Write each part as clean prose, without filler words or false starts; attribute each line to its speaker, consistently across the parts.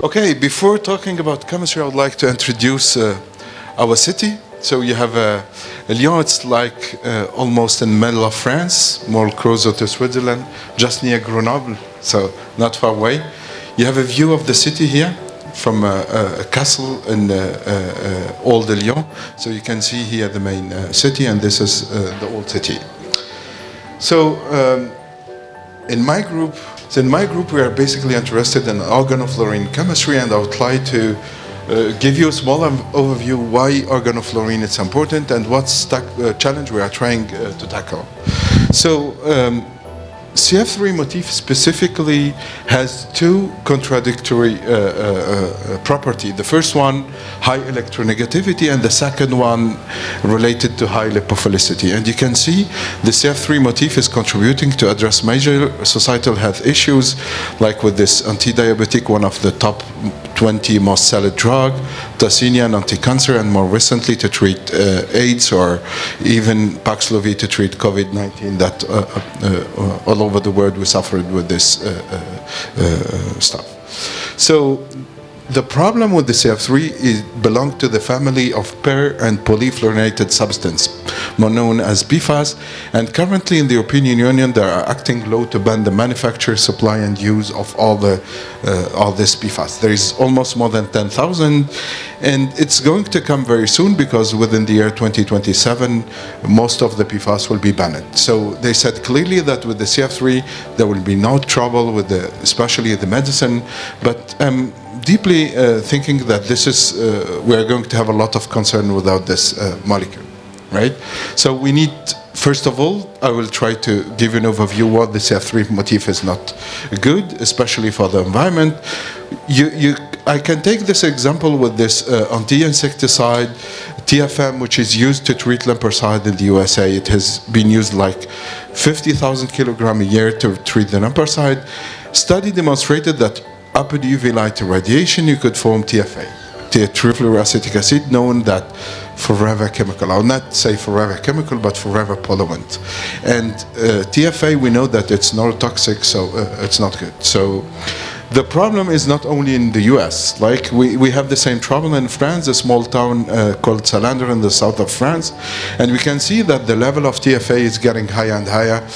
Speaker 1: Okay, before talking about chemistry, I would like to introduce our city. So you have Lyon, it's like almost in the middle of France, more closer to Switzerland, just near Grenoble, so not far away. You have a view of the city here from a castle in old Lyon. So you can see here the main city, and this is the old city. So in my group, we are basically interested in organofluorine chemistry, and I would try to give you a small overview why organofluorine is important and what's the challenge we are trying to tackle. So CF3 Motif specifically has two contradictory properties. The first one, high electronegativity, and the second one related to high lipophilicity. And you can see the CF3 Motif is contributing to address major societal health issues, like with this anti-diabetic, one of the top 20 most sold drug, thalassemia and anti-cancer, and more recently to treat AIDS, or even Paxlovid to treat COVID-19 that all over the world we suffered with this stuff. So the problem with the CF3 is belong to the family of per and polyfluorinated substance, more known as PFAS, and currently in the European Union there are acting law to ban the manufacture, supply and use of all this PFAS. There is almost more than 10,000, and it's going to come very soon, because within the year 2027 most of the PFAS will be banned. So they said clearly that with the CF3 there will be no trouble with especially the medicine, but deeply thinking that this is we are going to have a lot of concern without this molecule, right? So we need, first of all, I will try to give you an overview what the CF3 Motif is not good, especially for the environment. I can take this example with this anti-insecticide TFM, which is used to treat lempercide in the USA. It has been used like 50,000 kilograms a year to treat the lempercide. Study demonstrated that upper UV light irradiation, you could form TFA, trifluoroacetic acid, known that forever chemical. I'll not say forever chemical, but forever pollutant. And TFA, we know that it's neurotoxic, so it's not good. So the problem is not only in the US. Like we have the same trouble in France, a small town called Salander in the south of France, and we can see that the level of TFA is getting higher and higher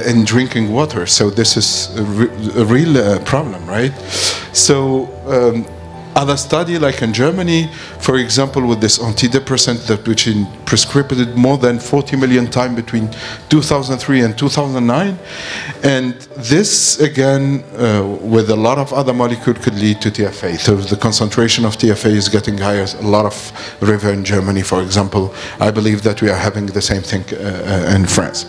Speaker 1: in drinking water. So this is a real problem, right? So other study, like in Germany, for example, with this antidepressant that which is prescribed more than 40 million times between 2003 and 2009, and this again with a lot of other molecules could lead to TFA. So the concentration of TFA is getting higher. A lot of river in Germany, for example. I believe that we are having the same thing in France.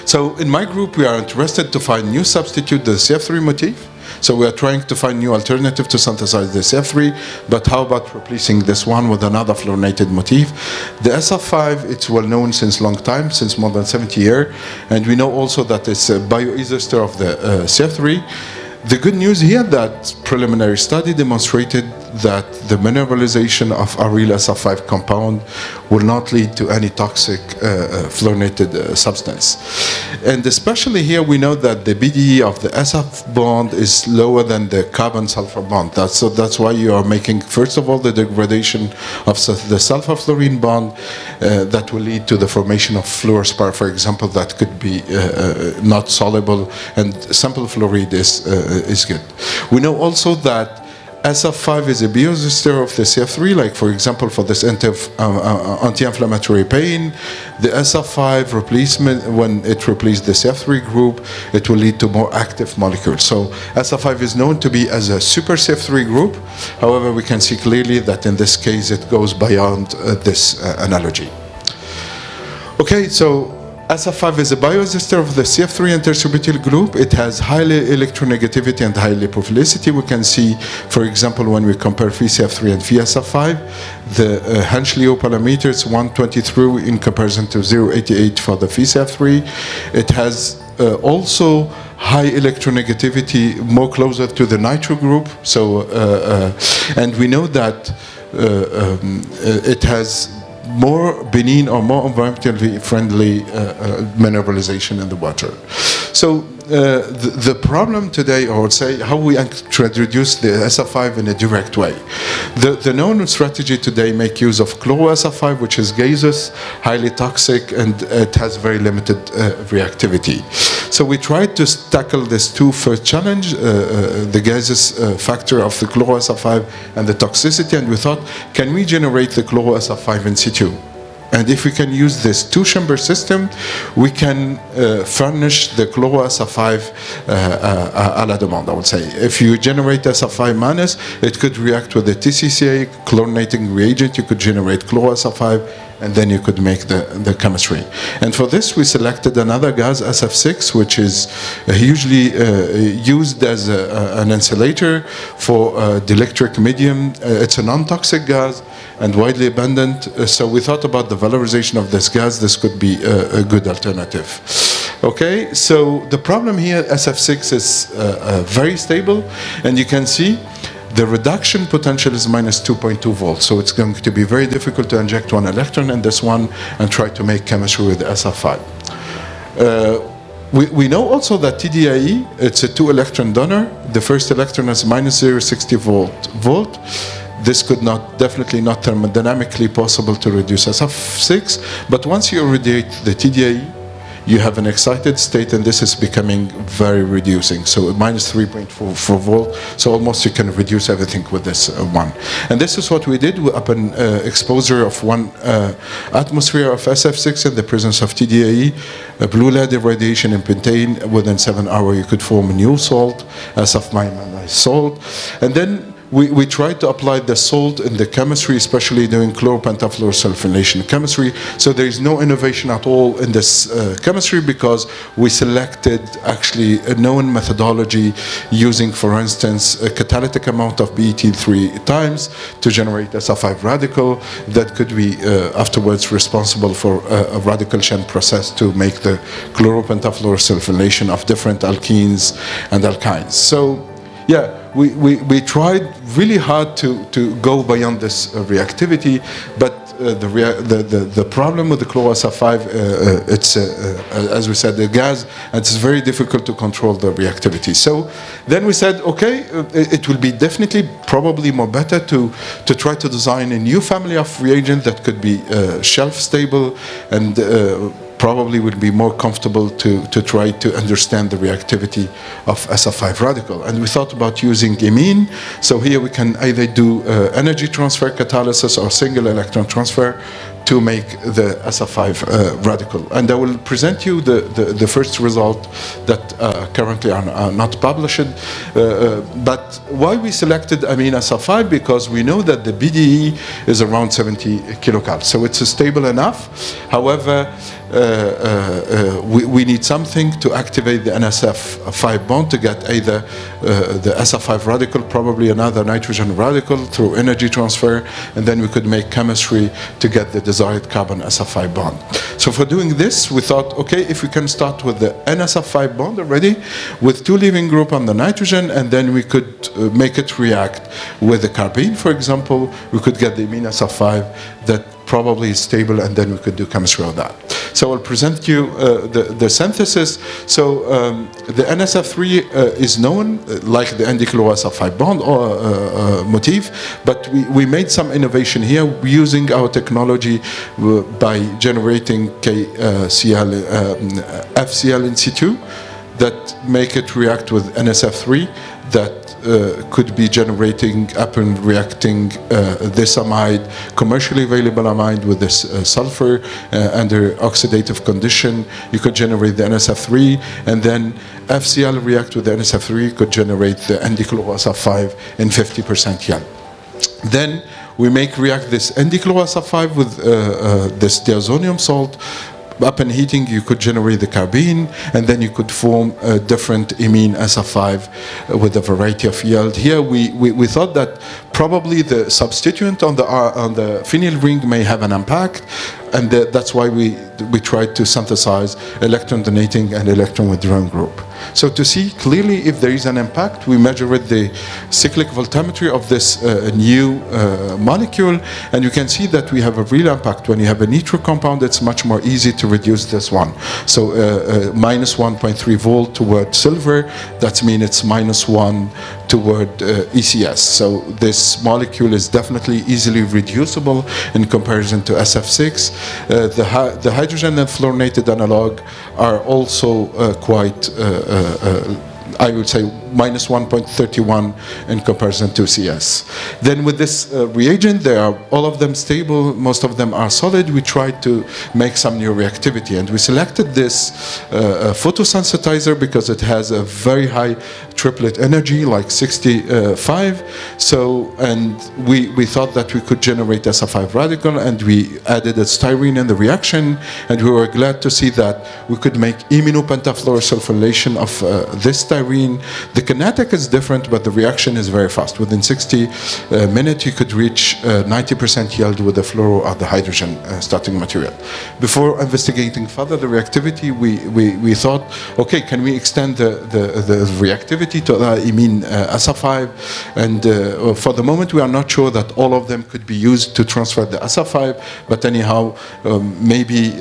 Speaker 1: So in my group, we are interested to find new substitute the CF3 Motif. So we are trying to find new alternative to synthesize the CF3, but how about replacing this one with another fluorinated motif? The SF5, it's well known since long time, since more than 70 years, and we know also that it's a bioester of the CF3. The good news here that preliminary study demonstrated that the mineralization of aryl SF5 compound will not lead to any toxic fluorinated substance. And especially here we know that the BDE of the SF bond is lower than the carbon-sulfur bond. So that's why you are making, first of all, the degradation of the sulfur-fluorine bond that will lead to the formation of fluorspar, for example, that could be not soluble, and simple fluoride is good. We know also that SF5 is a bioester of the CF3, like for example for this anti-inflammatory pain. The SF5 replacement, when it replaces the CF3 group, it will lead to more active molecules. So SF5 is known to be as a super CF3 group. However, we can see clearly that in this case it goes beyond this analogy. Okay, so SF5 is a bioester of the CF3 intersubital group. It has high electronegativity and high lipophilicity. We can see, for example, when we compare VCF3 and VSF5, the Henschel parameter is 123 in comparison to 0.88 for the VCF3. It has also high electronegativity, more closer to the nitro group. So, and we know that it has more benign or more environmentally friendly mineralization in the water. So the problem today, or say how we introduce the SF5 in a direct way. The known strategy today make use of chloro-SF5, which is gaseous, highly toxic, and it has very limited reactivity. So we tried to tackle this first challenge, the gaseous factor of the chloro-SF5 and the toxicity, and we thought, can we generate the chloro-SF5 in situ? And if we can use this two-chamber system, we can furnish the chloro-SF5 à la demande, I would say. If you generate SF5 minus, it could react with the TCCA chlorinating reagent. You could generate chloro-SF5, and then you could make the chemistry. And for this, we selected another gas, SF6, which is hugely used as an insulator for dielectric medium. It's a non-toxic gas and widely abundant. So we thought about the valorization of this gas. This could be a good alternative. Okay, so the problem here, SF6 is very stable, and you can see the reduction potential is minus 2.2 volts. So it's going to be very difficult to inject one electron in this one and try to make chemistry with SF5. We know also that TDIE, it's a 2-electron donor. The first electron is minus 0.60 volt. This could definitely not thermodynamically possible to reduce SF6, but once you irradiate the TDIE, you have an excited state, and this is becoming very reducing. So minus 3.4 volt, so almost you can reduce everything with this one. And this is what we did upon exposure of 1 atmosphere of SF6 in the presence of TDIE, blue lead irradiation in pentane. Within 7 hours you could form a new salt, SF-minus salt. And then we tried to apply the salt in the chemistry, especially doing chloropentafluorosulfonation chemistry. So there is no innovation at all in this chemistry, because we selected actually a known methodology using, for instance, a catalytic amount of BET 3 times to generate SF5 radical that could be afterwards responsible for a radical chain process to make the chloropentafluorosulfonation of different alkenes and alkynes. So yeah, we tried really hard to go beyond this reactivity, but the problem with the chloro-SF5, it's as we said, the gas, and it's very difficult to control the reactivity. So then we said, okay, it will be definitely probably more better to try to design a new family of reagent that could be shelf stable and probably would be more comfortable to try to understand the reactivity of SF5 radical. And we thought about using amine. So here we can either do energy transfer catalysis or single electron transfer to make the SF5 radical. And I will present you the first result that currently are not published. But why we selected amine SF5? Because we know that the BDE is around 70 kilocalories. So it's stable enough. However, we need something to activate the NSF5 bond to get either the SF5 radical, probably another nitrogen radical through energy transfer, and then we could make chemistry to get the desired carbon SF5 bond. So for doing this, we thought, okay, if we can start with the NSF5 bond already, with 2 leaving group on the nitrogen, and then we could make it react with the carbene, for example, we could get the amine SF5 that probably is stable, and then we could do chemistry of that. So I'll present you the synthesis. So the NSF3 is known, like the ND-chloro-SF5 bond or Motif, but we made some innovation here using our technology by generating FCl in situ that make it react with NSF3 that could be generating upon reacting this amide, commercially available amide with this sulfur under oxidative condition. You could generate the NSF3, and then FCl react with the NSF3 could generate the ND-chloro-SF5 in 50% yield. Then we make react this ND-chloro-SF5 with this diazonium salt. Upon heating, you could generate the carbene, and then you could form a different amine SF5 with a variety of yield. Here, we thought that probably the substituent on the phenyl ring may have an impact, and that's why we we tried to synthesize electron donating and electron withdrawing group. So to see clearly if there is an impact, we measured the cyclic voltammetry of this new molecule, and you can see that we have a real impact. When you have a nitro compound, it's much more easy to reduce this one. So minus 1.3 volt toward silver, that means it's minus 1 toward ECS. So this molecule is definitely easily reducible in comparison to SF6. The hydrogen and fluorinated analog are also quite I would say minus 1.31 in comparison to CS. Then with this reagent, they are all of them stable, most of them are solid. We tried to make some new reactivity, and we selected this photosensitizer because it has a very high triplet energy, like 65. So, and we thought that we could generate SO5 radical, and we added a styrene in the reaction, and we were glad to see that we could make imino-pentafluorosulfonylation of this styrene. The kinetic is different, but the reaction is very fast. Within 60 minutes, you could reach 90% yield with the fluoro or the hydrogen starting material. Before investigating further the reactivity, we thought, okay, can we extend the reactivity to the imine SO5? And for the moment, we are not sure that all of them could be used to transfer the SO5, but anyhow, maybe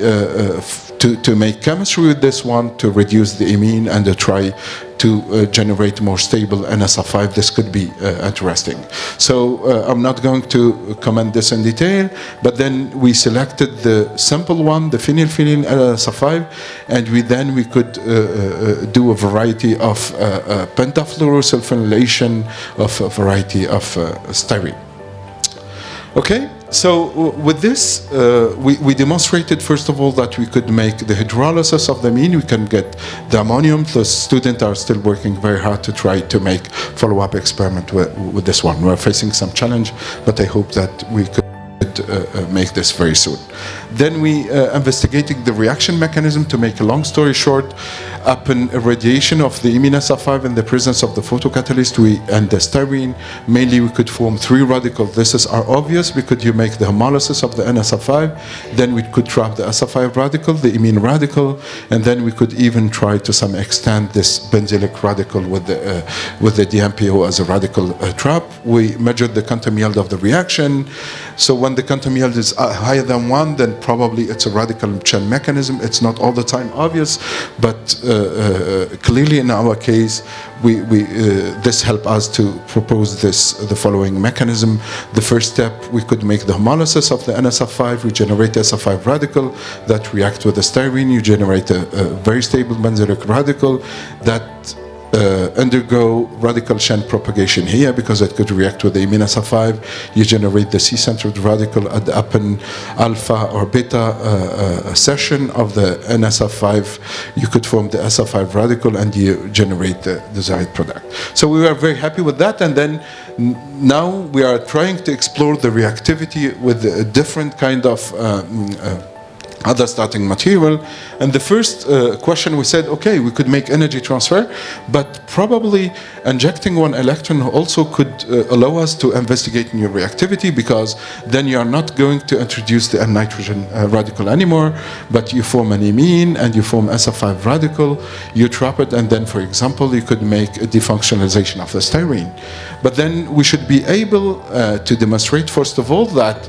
Speaker 1: to make chemistry with this one, to reduce the imine and to try to generate more stable NSO5, this could be interesting. So I'm not going to comment this in detail, but then we selected the simple one, the phenylphenylene NSO5, and we could do a variety of pentafluorosulfonylation of a variety of styrene. Okay. So with this, we demonstrated, first of all, that we could make the hydrolysis of the amine. We can get the ammonium. The students are still working very hard to try to make follow-up experiment with this one. We're facing some challenge, but I hope that we could make this very soon. Then we investigated the reaction mechanism. To make a long story short, upon irradiation of the imine SO5 in the presence of the photocatalyst and the styrene, mainly we could form 3 radicals. This is obvious because you make the homolysis of the NSO5, then we could trap the SO5 radical, the imine radical, and then we could even try to some extent this benzylic radical with the DMPO as a radical trap. We measured the quantum yield of the reaction. So when the quantum yield is higher than 1, then probably it's a radical chain mechanism. It's not all the time obvious, but clearly in our case, this helped us to propose the following mechanism. The first step, we could make the homolysis of the NSO5. We generate SO5 radical that react with the styrene. You generate a very stable benzylic radical that undergo radical chain propagation here because it could react with the imine SO5. You generate the C-centered radical at the upon alpha or beta session of the NSO5. You could form the SO5 radical and you generate the desired product. So we were very happy with that, and then now we are trying to explore the reactivity with a different kind of other starting material. And the first question we said, okay, we could make energy transfer, but probably injecting 1 electron also could allow us to investigate new reactivity, because then you are not going to introduce the N-nitrogen radical anymore, but you form an imine and you form SO5 radical, you trap it, and then, for example, you could make a defunctionalization of the styrene. But then we should be able to demonstrate, first of all, that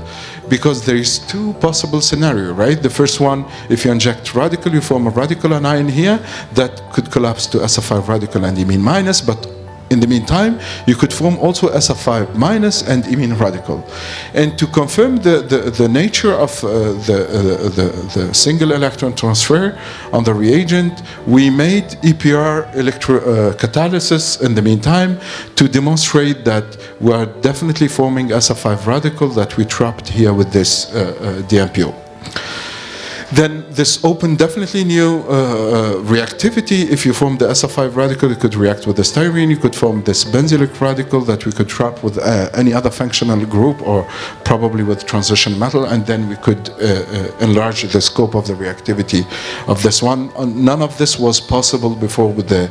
Speaker 1: because there is 2 possible scenarios, right? The first one, if you inject radical, you form a radical anion here that could collapse to SO5 radical and imine minus, but in the meantime, you could form also SO5 minus and imine radical. And to confirm the nature of the single electron transfer on the reagent, we made EPR catalysis in the meantime to demonstrate that we are definitely forming SO5 radical that we trapped here with this DMPO. Then this opened definitely new reactivity. If you form the SO5 radical, you could react with the styrene. You could form this benzylic radical that we could trap with any other functional group, or probably with transition metal, and then we could enlarge the scope of the reactivity of this one. None of this was possible before with the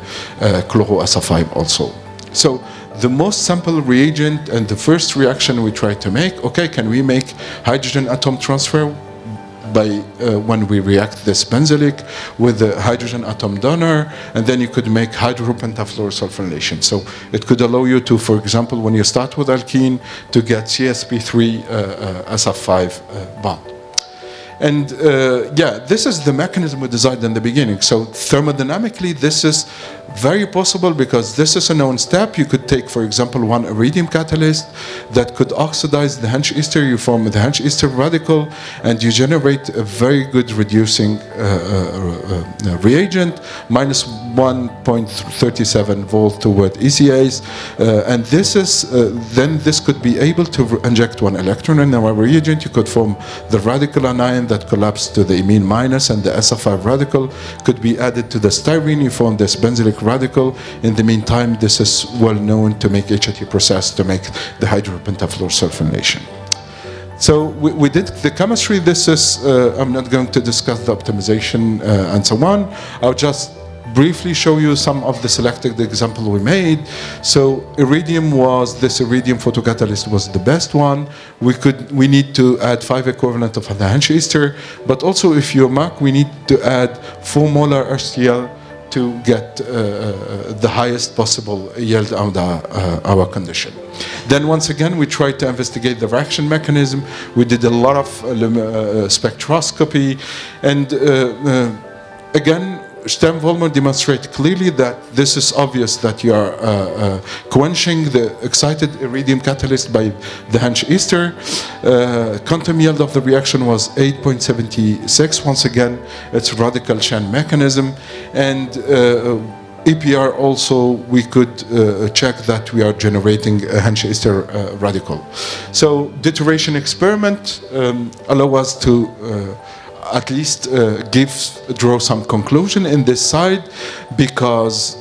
Speaker 1: chloro SO5 also. So the most simple reagent and the first reaction we tried to make, okay, can we make hydrogen atom transfer? by when we react this benzylic with the hydrogen atom donor, and then you could make hydropentafluorosulfonylation. So it could allow you to, for example, when you start with alkene, to get CSP3 SF5 bond. And yeah, this is the mechanism we designed in the beginning. So thermodynamically, this is very possible because this is a known step. You could take, for example, one iridium catalyst that could oxidize the Hensch ester. You form the Hensch ester radical, and you generate a very good reducing reagent, minus 1.37 volt toward ECAs. And this is, then this could be able to inject one electron in our reagent. You could form the radical anion that collapsed to the imine minus, and the SF5 radical could be added to the styrene. You form this benzylic radical. In the meantime, this is well known to make HIT process to make the hydropentafluorosulfonylation. So we did the chemistry. This is, I'm not going to discuss the optimization and so on. I'll just briefly show you some of the selected example we made. So iridium was, this iridium photocatalyst was the best one. We need to add 5 equivalent of the Hensch ester, but also if you mark, we need to add 4 molar HCl to get the highest possible yield under our condition. Then once again, we tried to investigate the reaction mechanism. We did a lot of spectroscopy, and again, Stern-Vollmer demonstrate clearly that this is obvious that you are quenching the excited iridium catalyst by the Hensch ester. Quantum yield of the reaction was 8.76. Once again, it's radical chain mechanism. And EPR also, we could check that we are generating a Hensch ester radical. So deuteration experiment allow us to at least draw some conclusion in this side, because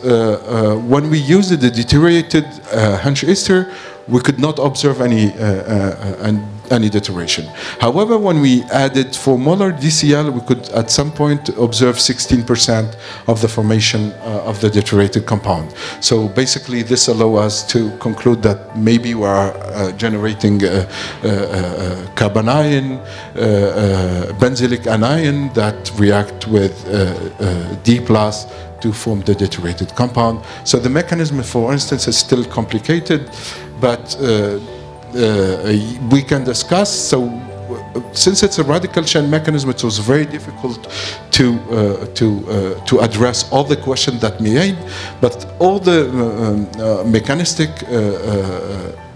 Speaker 1: when we used the deuterated Hensch ester, we could not observe any deuteration. However, when we added 4 molar DCl, we could at some point observe 16% of the formation of the deuterated compound. So basically, this allows us to conclude that maybe we are generating carbanion, benzylic anion that react with D+ to form the deuterated compound. So the mechanism, for instance, is still complicated, but we can discuss. So since it's a radical chain mechanism, it was very difficult to address all the questions that we made, but all the mechanistic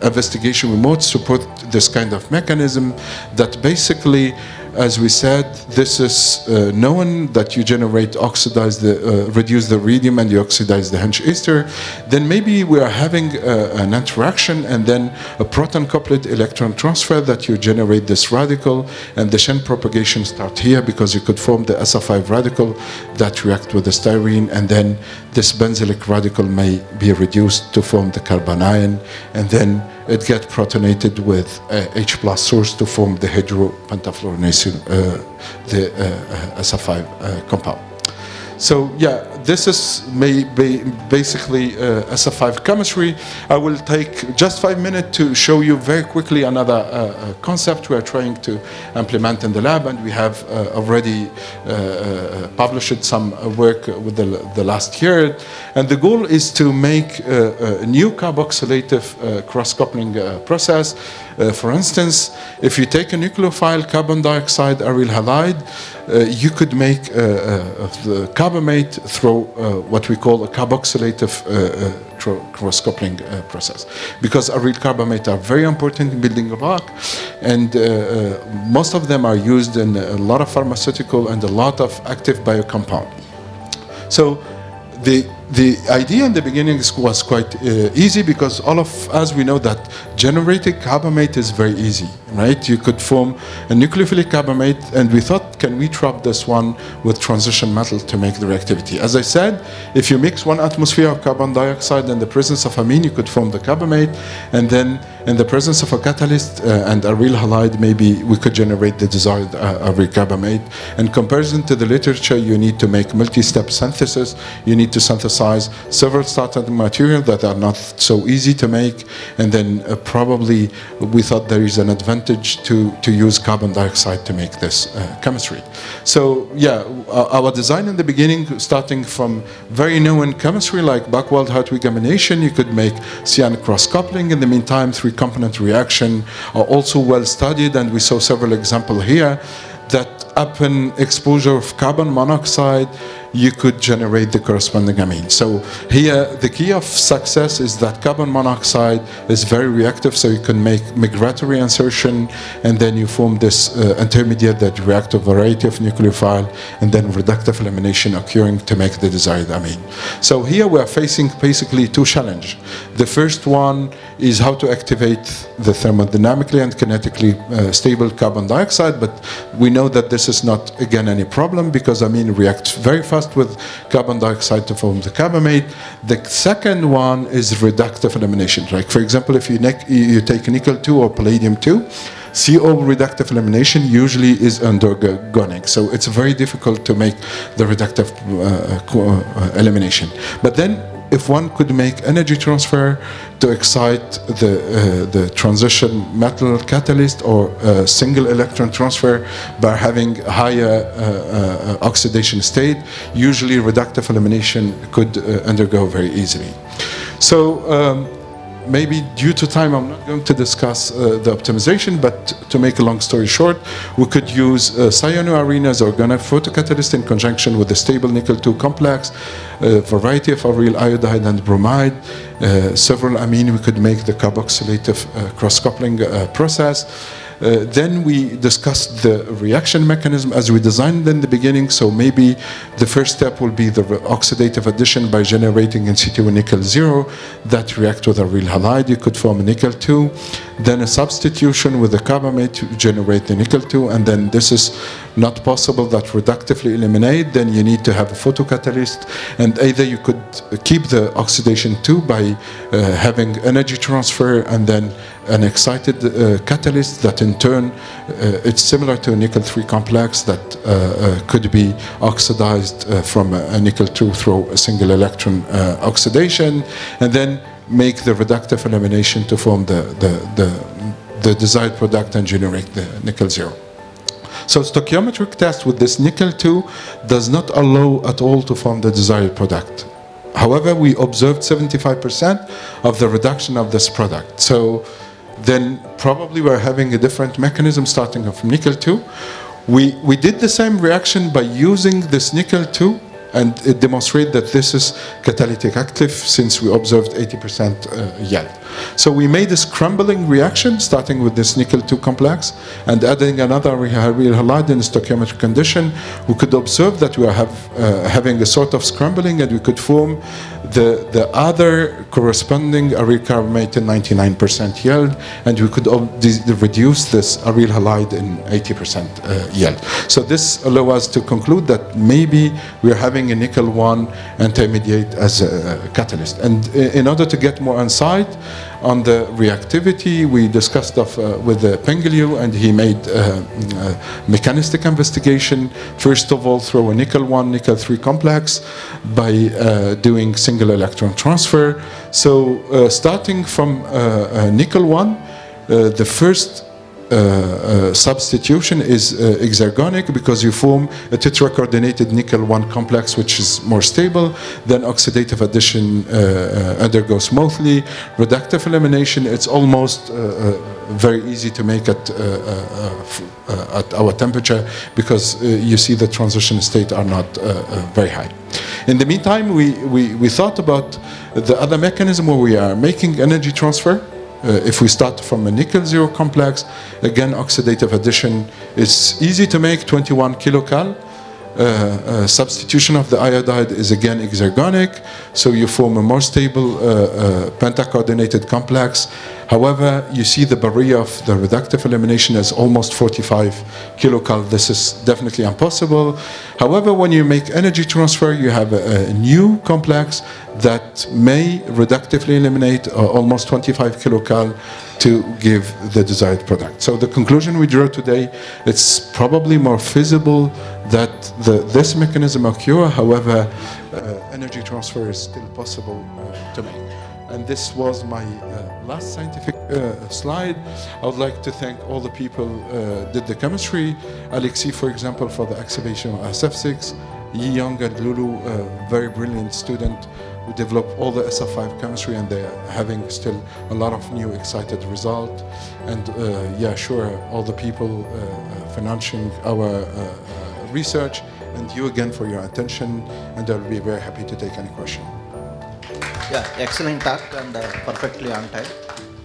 Speaker 1: investigation we made support this kind of mechanism that basically, as we said, this is known that you generate, reduce the iridium and you oxidize the Hensch ester. Then maybe we are having an interaction and then a proton-coupled electron transfer that you generate this radical, and the chain propagation start here because you could form the SF5 radical that react with the styrene, and then this benzylic radical may be reduced to form the carbanion, and then it gets protonated with H+ source to form the hydropentafluorination, the SF5 compound. So yeah, this is basically SF5 chemistry. I will take just 5 minutes to show you very quickly another concept we are trying to implement in the lab, and we have already published some work with the last year. And the goal is to make a new carboxylative cross-coupling process. For instance, if you take a nucleophile carbon dioxide aryl halide, you could make the carbamate through what we call a carboxylative cross-coupling process, because aryl carbamate are very important in building a block, and most of them are used in a lot of pharmaceutical and a lot of active biocompound. So the idea in the beginning was quite easy, because all of us, we know that generating carbamate is very easy, right? You could form a nucleophilic carbamate, and we thought, can we trap this one with transition metal to make the reactivity? As I said, if you mix 1 atmosphere of carbon dioxide in the presence of amine, you could form the carbamate, and then in the presence of a catalyst and aryl halide, maybe we could generate the desired aryl carbamate. In comparison to the literature, you need to make multi-step synthesis. You need to synthesize several starting materials that are not so easy to make. And then probably we thought there is an advantage to use carbon dioxide to make this chemistry. So yeah, our design in the beginning, starting from very known chemistry like Buchwald-Hartwig amination, you could make cyanic cross-coupling. In the meantime, three-component reaction are also well studied, and we saw several examples here that upon exposure of carbon monoxide, you could generate the corresponding amine. So here, the key of success is that carbon monoxide is very reactive, so you can make migratory insertion, and then you form this intermediate that react to a variety of nucleophile, and then reductive elimination occurring to make the desired amine. So here we are facing basically two challenges. The first one is how to activate the thermodynamically and kinetically stable carbon dioxide, but we know that this is not, again, any problem because amine reacts very fast with carbon dioxide to form the carbamate. The second one is reductive elimination. Like, for example, if you take nickel-2 or palladium-2, CO reductive elimination usually is endergonic, so it's very difficult to make the reductive elimination. But then, if one could make energy transfer to excite the transition metal catalyst or single electron transfer by having higher oxidation state, usually reductive elimination could undergo very easily. So maybe due to time, I'm not going to discuss the optimization, but to make a long story short, we could use cyanoarenes or organo photocatalyst in conjunction with a stable nickel-2 complex, a variety of aryl iodide and bromide, several amine. We could make the carboxylative cross-coupling process. Then we discussed the reaction mechanism as we designed in the beginning. So maybe the first step will be the oxidative addition by generating in situ nickel-0 that react with aryl halide. You could form a nickel-2. Then a substitution with the carbamate to generate the nickel-2. And then this is not possible that reductively eliminate. Then you need to have a photocatalyst. And either you could keep the oxidation 2 by having energy transfer and then an excited catalyst that in turn it's similar to a nickel-3 complex that could be oxidized from a nickel-2 through a single electron oxidation, and then make the reductive elimination to form the desired product and generate the nickel-0. So stoichiometric test with this nickel-2 does not allow at all to form the desired product. However, we observed 75% of the reduction of this product. So then probably we're having a different mechanism starting from nickel-2. We did the same reaction by using this nickel-2, and it demonstrated that this is catalytic active since we observed 80% yield. So we made a scrambling reaction starting with this nickel-2 complex and adding another aryl halide in a stoichiometric condition. We could observe that we are having a sort of scrambling, and we could form the other corresponding aryl carbamate in 99% yield, and we could reduce this aryl halide in 80% yield. So this allows us to conclude that maybe we are having a nickel-1 intermediate as a catalyst. And in order to get more insight on the reactivity, we discussed with Pengeliu, and he made mechanistic investigation, first of all through a nickel-1, nickel-3 complex by doing single electron transfer. So starting from nickel-1, the first substitution is exergonic because you form a tetracoordinated nickel-1 complex which is more stable. Then oxidative addition undergoes smoothly. Reductive elimination, it's almost very easy to make at our temperature because you see the transition state are not very high. In the meantime, we thought about the other mechanism where we are making energy transfer. If we start from a nickel-0 complex, again, oxidative addition is easy to make, 21 kilocal. Substitution of the iodide is again exergonic, so you form a more stable pentacoordinated complex. However, you see the barrier of the reductive elimination is almost 45 kilocal. This is definitely impossible. However, when you make energy transfer, you have a new complex that may reductively eliminate almost 25 kilocal to give the desired product. So the conclusion we draw today, it's probably more feasible that this mechanism occur. However, energy transfer is still possible to make. And this was my last scientific slide. I would like to thank all the people did the chemistry. Alexis, for example, for the excavation of SF6. Yi Young and Lulu, very brilliant student who developed all the SF5 chemistry, and they're having still a lot of new excited result. And yeah, sure, all the people financing our research, and you again for your attention, and I'll be very happy to take any question.
Speaker 2: Yeah, excellent talk and perfectly on time.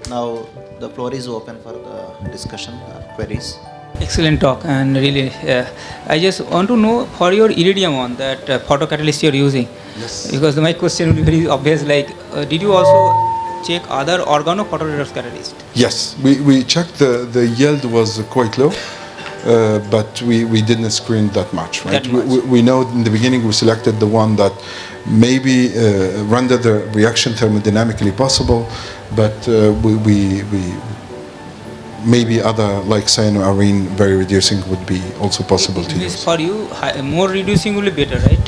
Speaker 2: Now the floor is open for the discussion, queries.
Speaker 3: Excellent talk, and really, I just want to know for your iridium one that photocatalyst you're using.
Speaker 1: Yes.
Speaker 3: Because my question will be very obvious. Like, did you also check other organo photoredox catalyst?
Speaker 1: Yes, we checked the yield was quite low. But we didn't screen that much, right?
Speaker 3: That much.
Speaker 1: We know in the beginning we selected the one that maybe render the reaction thermodynamically possible, but we maybe other like cyanoarene very reducing would be also possible to use.
Speaker 3: For you, more reducing will be better, right?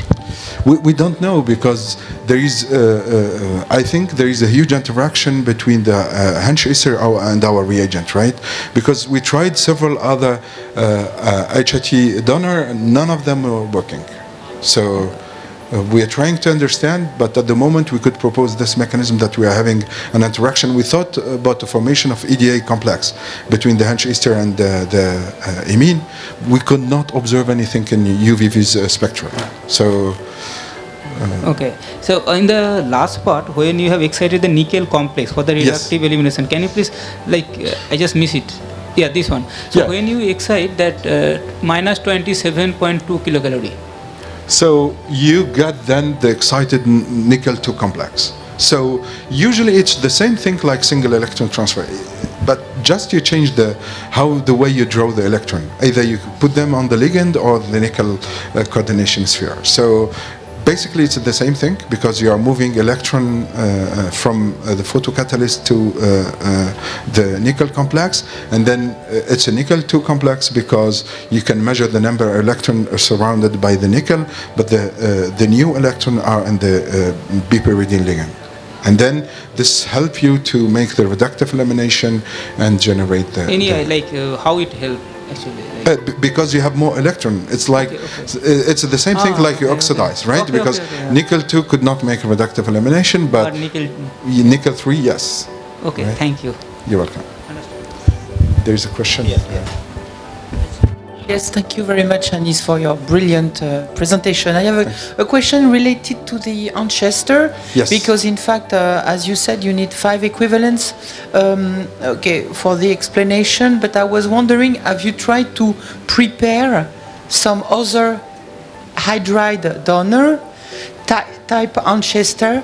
Speaker 1: We don't know, because there is, I think there is a huge interaction between the Hensch ester and our reagent, right? Because we tried several other HIT donor, and none of them were working. So we are trying to understand, but at the moment we could propose this mechanism that we are having an interaction. We thought about the formation of EDA complex between the Hensch ester and the amine. We could not observe anything in UV-Vis spectrum. So.
Speaker 3: Okay. So in the last part, when you have excited the nickel complex for the reductive elimination, can you please, like, I just miss it. Yeah, this one. So when you excite that minus 27.2 kilocalorie.
Speaker 1: So you got then the excited nickel-2 complex. So usually it's the same thing like single electron transfer, but just you change the way you draw the electron. Either you put them on the ligand or the nickel coordination sphere. So basically it's the same thing, because you are moving electron from the photocatalyst to the nickel complex, and then it's a nickel-2 complex because you can measure the number of electrons surrounded by the nickel, but the new electrons are in the bipyridine ligand. And then this helps you to make the reductive elimination and generate the...
Speaker 3: how it helps? Actually,
Speaker 1: because you have more electron. It's like it's the same thing like you oxidize, right? Because nickel-2 could not make a reductive elimination, but nickel-3, yes.
Speaker 3: Okay, right? Thank you.
Speaker 1: You're welcome. There's a question.
Speaker 4: Yes, thank you very much, Anis, for your brilliant presentation. I have a question related to the Anchester.
Speaker 1: Yes.
Speaker 4: Because in fact, as you said, you need 5 equivalents for the explanation, but I was wondering, have you tried to prepare some other hydride donor type Anchester?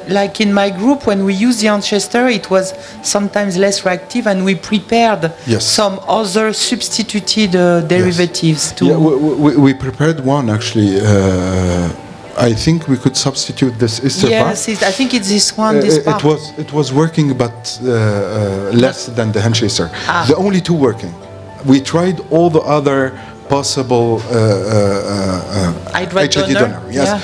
Speaker 4: Like in my group, when we use the Anchester, it was sometimes less reactive, and we prepared some other substituted derivatives too.
Speaker 1: Yeah, we prepared one actually. I think we could substitute this ester part.
Speaker 4: Yes, I think it's this one. This part.
Speaker 1: It was working, but less than the Hensch ester. The only two working. We tried all the other possible HID donor. Yes.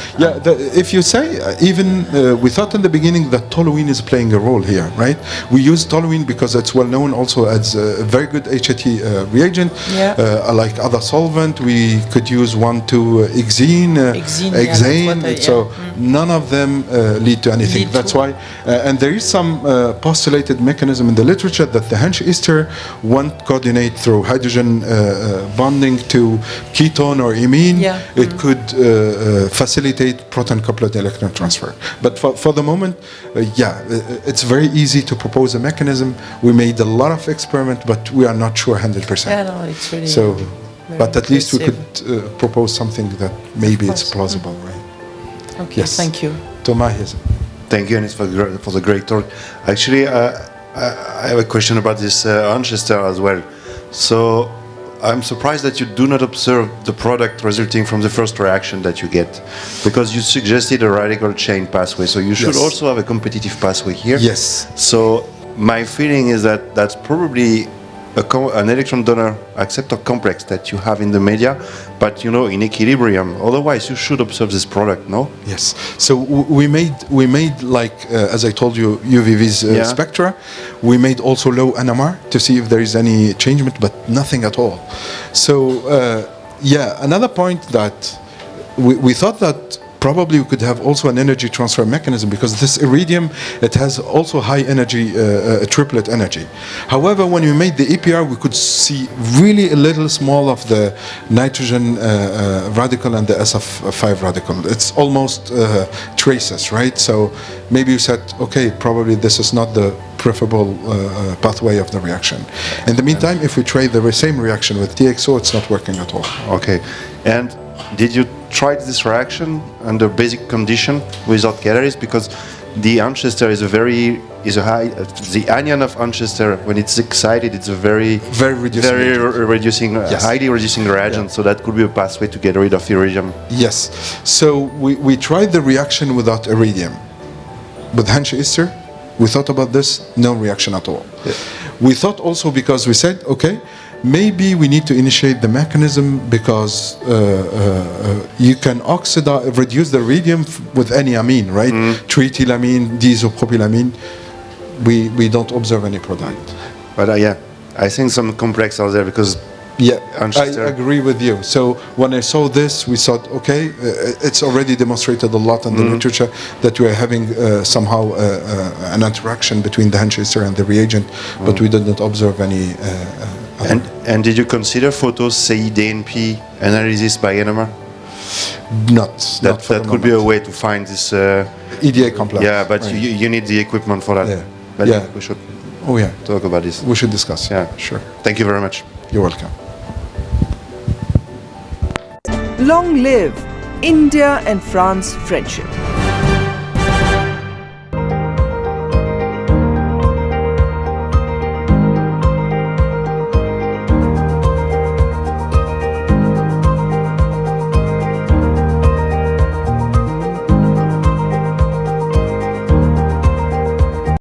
Speaker 1: If you say, even we thought in the beginning that toluene is playing a role here, right? We use toluene because it's well known also as a very good HIT reagent. Like other solvent, we could use 1,2-hexene, hexane. So none of them lead to anything. That's why, and there is some postulated mechanism in the literature that the Hensch ester won't coordinate through hydrogen bonding to ketone or amine. It could facilitate proton-coupled electron transfer. But for the moment, it's very easy to propose a mechanism. We made a lot of experiments, but we are not sure 100%.
Speaker 4: Yeah, no, it's really
Speaker 1: so, but at least we could propose something that maybe it's plausible, right?
Speaker 4: Okay, yes. Thank you.
Speaker 1: Thomas, yes.
Speaker 5: Thank you, Anis, for the great talk. Actually, I have a question about this Anchester as well. So I'm surprised that you do not observe the product resulting from the first reaction that you get, because you suggested a radical chain pathway. So you should also have a competitive pathway here.
Speaker 1: Yes.
Speaker 5: So my feeling is that that's probably an electron donor acceptor complex that you have in the media, but in equilibrium. Otherwise, you should observe this product, no?
Speaker 1: Yes. So we made like as I told you, UVV's spectra. We made also low NMR to see if there is any changement, but nothing at all. So another point that we thought that probably we could have also an energy transfer mechanism, because this iridium, it has also high energy, triplet energy. However, when we made the EPR, we could see really a little small of the nitrogen radical and the SF5 radical. It's almost traces, right? So maybe you said, okay, probably this is not the preferable pathway of the reaction. In the meantime, if we try the same reaction with TXO, it's not working at all.
Speaker 5: Okay. And did you try this reaction under basic condition without catalyst? Because the Anchester is the anion of Anchester, when it's excited, it's a very reducing, highly reducing reagent. So that could be a pathway to get rid of iridium.
Speaker 1: Yes. So we tried the reaction without iridium. With Anchester, we thought about this, no reaction at all.
Speaker 5: Yeah.
Speaker 1: We thought also, because we said, okay, maybe we need to initiate the mechanism, because you can reduce the iridium with any amine, right? Triethylamine, diisopropylamine. We don't observe any product.
Speaker 5: But I think some complex are there, because
Speaker 1: I agree with you. So when I saw this, we thought, okay, it's already demonstrated a lot in the literature that we are having somehow an interaction between the Anchester and the reagent, but we did not observe any.
Speaker 5: And did you consider photos CE-DNP analysis by NMR?
Speaker 1: That
Speaker 5: could be a way to find this
Speaker 1: EDA complex.
Speaker 5: Yeah, but right. you need the equipment for that.
Speaker 1: Yeah.
Speaker 5: But we should talk about this.
Speaker 1: We should discuss.
Speaker 5: Yeah,
Speaker 1: sure.
Speaker 5: Thank you very much.
Speaker 1: You're welcome.
Speaker 6: Long live India and France friendship.